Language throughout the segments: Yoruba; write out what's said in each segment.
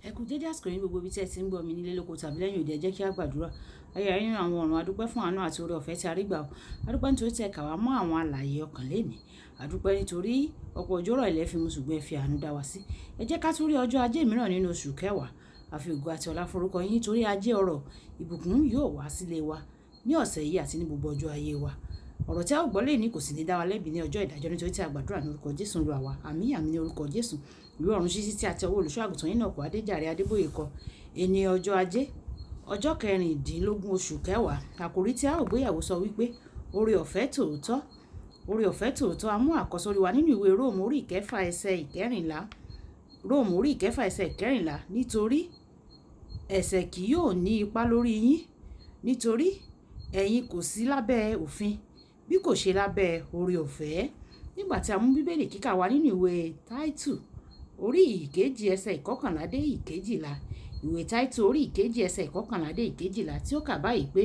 Ẹ kú dédé àsìkò yín gbogbo ibi tí ẹ ti ń gbọ́ mi nílé lóko tàbí lẹ́yìn òde, ẹ jẹ́ kí a gbàdúrà. Ayé ayé nínú àwọn ọ̀run, adúpẹ́ fún àánú àti oore ọ̀fẹ́ tí a rí gbà o. Adúpẹ́ nítorí tí ẹ kà wá mọ́ àwọn alààyè ọkàn lénìí. Adúpẹ́ nítorí ọ̀pọ̀ òjò rọ̀ ilẹ̀ fi mu ṣùgbọ́n ẹ fi àánú dá wa sí. Ẹ jẹ́ ká tún rí ọjọ́ ajé mìíràn nínú oṣù kẹwàá. A fi ògo àti ọlá forúkọ yín nítorí ajé ọrọ̀ ìbùkún yóò wá sílé wa ní ọ̀sẹ̀ yìí àti ní gbogbo ọjọ́ ayé wa. Ọ̀rọ̀ tí a ó gbọ́ lẹ́yìn kò sì ní dá wa lẹ́bi ní ọjọ́ ìdájọ́ nítorí tí a gbàdúrà ní orúkọ Jésù Olúwa wa. Àmín àmín ní orúkọ Jésù. Ìwé ọ̀run ṣíṣí tí a ti ọwọ́ olùṣọ́ àgùntàn Enoch Adeboye kọ. Ẹni ọjọ́ ajé ọjọ́ kẹrìndínlógún oṣù kẹwàá. Àkòrí tí a ó gbéyàwó sọ wípé oore ọ̀fẹ́ tòótọ́. Oore ọ̀fẹ́ tòótọ́. A mú àkọ́sórí wa nínú ìwé Róòmù orí ìkẹfà ẹsẹ̀ ìkẹrìnlá. Róòmù orí ìkẹfà ẹsẹ̀ ìkẹrìnlá. Nítorí ẹ̀ṣẹ̀ kì yóò ní ipa lórí yín, nítorí ẹ̀yin kò sí lábẹ́ òfin bí kò ṣe lábẹ́ oore ọ̀fẹ́. Nígbà tí a mú bíbélì kíkà wa nínú ìwé Táítù orí ìkejì ẹsẹ̀ ìkọkànlá dé ìkejìlá. Ìwé Táítù orí ìkejì ẹsẹ̀ ìkọkànlá dé ìkejìlá tí ó kà báyìí pé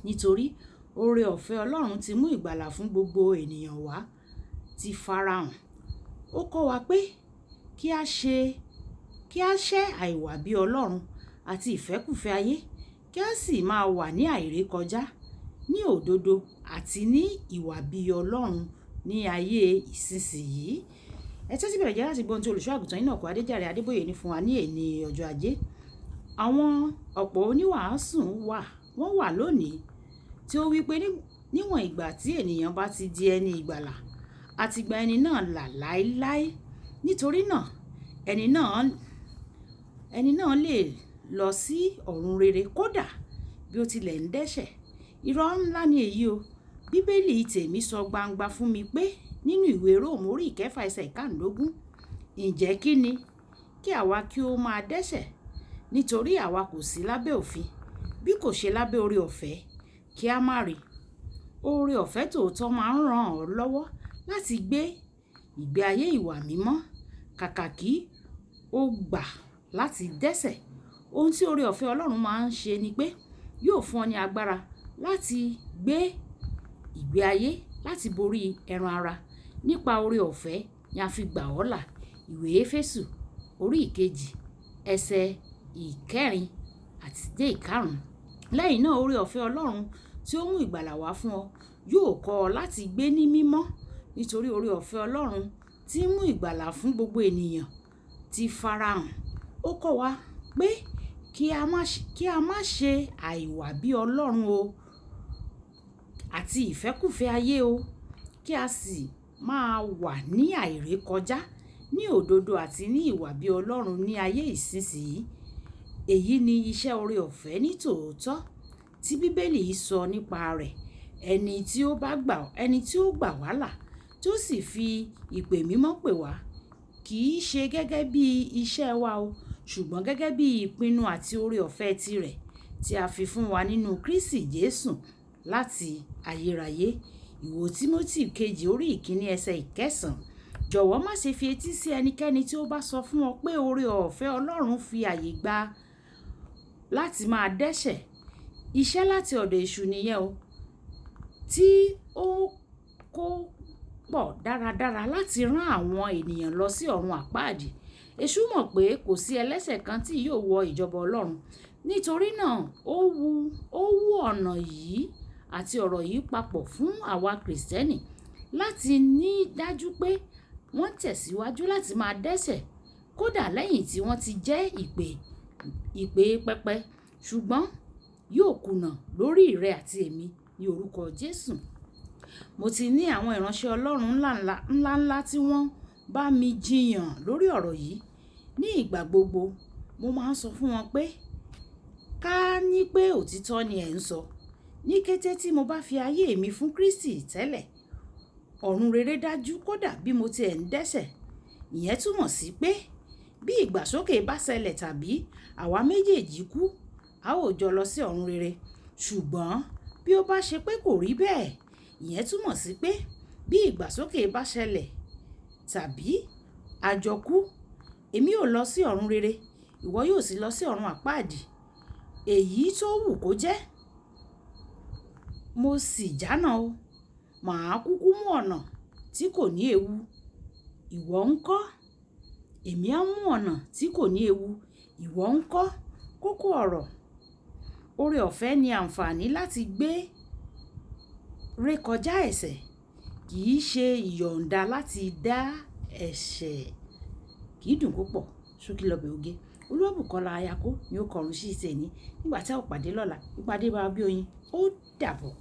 nítorí oore ọ̀fẹ́ Ọlọ́run ti mú ìgbàlà fún gbogbo ènìyàn wá ti farahàn. Ó kọ́ wa pé kí a ṣẹ́ àìwà bí Ọlọ́run àti ìfẹ́kùfẹ́ ayé, kí a sì máa wà ní àìrékọjá, ní òdodo àti ní ìwà bí Ọlọ́run ní ayé ìsinsìnyí. Ẹ tẹ́tí bẹ̀rẹ̀ jẹ́ láti gbọ́ ohun tí olùṣọ́ àgùntàn Enoch Adeboye ní fún wa ní èní ọjọ́ ajé. Àwọn ọ̀pọ̀ oníwàásù wọ́n wà lónìí tí ó wí pé níwọ̀n ìgbà tí ènìyàn bá ti di ẹni ìgbàlà, àti gba ẹni náà là láéláé. Nítorí náà ẹni náà lè lọ sí ọ̀run rere kódà bí ó tilẹ̀ ń dẹ́ṣẹ̀. Irọ́ ńlá ni èyí o. Bíbélì tèmi sọ gbangba fún mi pé nínú ìwé Róòmù orí ìkẹfà ẹsẹ̀ ìkàndógún, ǹjẹ́ kí ni kí àwa kí ó máa dẹ́ṣẹ̀ nítorí àwa kò sí lábẹ́ òfin bí kò ṣe lábẹ́ oore ọ̀fẹ́ kí a má rí. Oore ọ̀fẹ́ tòótọ́ máa ń ràn ọ́ lọ́wọ́ láti gbé ìgbé ayé ìwà mímọ́ kàkà kí ó gbà láti dẹ́ṣẹ̀. Ohun tí oore ọ̀fẹ́ Ọlọ́run máa ń ṣe ni pé yóò fún ọ ní agbára láti gbé ìgbé ayé láti borí ẹran ara. Nípa oore ọ̀fẹ́ ni a fi gbà ọ́ là. Ìwé Éfésù orí ìkejì ẹsẹ̀ ìkẹrin àti dé ìkarùn-ún. Lẹ́yìn náà oore ọ̀fẹ́ Ọlọ́run tí ó mú ìgbàlà wá fún ọ yóò kọ́ ọ láti gbé ní mímọ́, nítorí oore ọ̀fẹ́ Ọlọ́run tí ń mú ìgbàlà fún gbogbo ènìyàn ti farahàn. Ó kọ́ wa pé kí a má ṣe àìwà bí Ọlọ́run o àti ìfẹ́kùfẹ́ ayé o, kí a sì máa wà ní àìrékọjá, ní òdodo àti ní ìwà bí Ọlọ́run ní ayé ìsinsìnyí. Èyí ni iṣẹ́ oore ọ̀fẹ́ ní tòótọ́ tí Bíbélì sọ nípa rẹ̀. Ẹni tí ó gbà wá là tí ó sì fi ìpè mímọ́ pè wá kì í ṣe gẹ́gẹ́ bí iṣẹ́ wa o, ṣùgbọ́n gẹ́gẹ́ bí ìpinnu àti oore ọ̀fẹ́ tirẹ̀ tí a fi fún wa nínú Kristi Jésù láti ayérayé. Ìwé Tímótì kejì orí ìkíní ẹsẹ̀ ìkẹsàn-án. Jọ̀wọ́ má ṣe fi etí sí ẹnikẹ́ni tí ó bá sọ fún ọ pé oore ọ̀fẹ́ Ọlọ́run fi àyè gba láti máa dẹ́ṣẹ̀. Iṣẹ́ láti ọ̀dọ̀ èṣù nìyẹn o, tí ó kó pọ̀ dáradára láti rán àwọn ènìyàn lọ sí ọ̀run àpáàdì. Èṣù mọ̀ pé kò sí ẹlẹ́ṣẹ̀ kan tí yóò wọ ìjọba Ọlọ́run. Nítorí náà ó wú ọ̀nà yìí àti ọ̀rọ̀ yìí papọ̀ fún àwa Kìrìsìtẹ́nì láti ní dájú pé wọ́n tẹ̀síwájú láti máa dẹ́ṣẹ̀ kódà lẹ́yìn tí wọ́n ti jẹ́ ìpè pẹpẹ, ṣùgbọ́n yóò kùnà lórí rẹ àti èmi ní orúkọ Jésù. Mo ti ní àwọn ìránṣẹ́ Ọlọ́run ńláńlá tí wọ́n bá mi jiyàn lórí ọ̀rọ̀ yìí. Ní ìgbà gbogbo mo máa ń sọ fún wọn pé ká ní pé òtítọ́ ni ẹ̀ ń sọ. Ní kété tí mo bá fi ayé mi fún Kristi tẹ́lẹ̀, ọ̀run rere dájú kódà bí mo ti ẹ̀ ń dẹ́ṣẹ̀. Ìyẹn túmọ̀ sí pé bí ìgbàsókè bá ṣẹlẹ̀ tàbí àwa méjèèjì kú, a ó jọ lọ sí ọ̀run rere. Ṣùgbọ́n bí ó bá ṣe pé kò rí bẹ́ẹ̀, ìyẹn túmọ̀ sí pé bí ìgbàsókè bá ṣẹlẹ̀ tàbí àjọkú, èmi ò lọ sí ọ̀run rere, ìwọ yóò sì lọ sí ọ̀run àpáàdì. Èyí tó wù kó jẹ́, mo sì jánà o. Màá kúkú mú ọ̀nà tí kò ní ewu. Ìwọ ńkọ́? Èmi á mú ọ̀nà tí kò ní ewu. ìwọ ń kọ́? Kókó ọ̀rọ̀. Oore ọ̀fẹ́ ni àǹfààní láti gbé rékọjá ẹ̀ṣẹ̀, kì í ṣe ìyọ̀ǹda láti dá ẹ̀ṣẹ̀. Kì í dùn púpọ̀, ṣókí lọbẹ̀ oge. Olúwabùkọ́lá Ayako ni ó kọrin sí tèmi. Nígbà tí a ó pàdé lọ́la, ìpàdé bá bí oyin, ó dàbọ̀.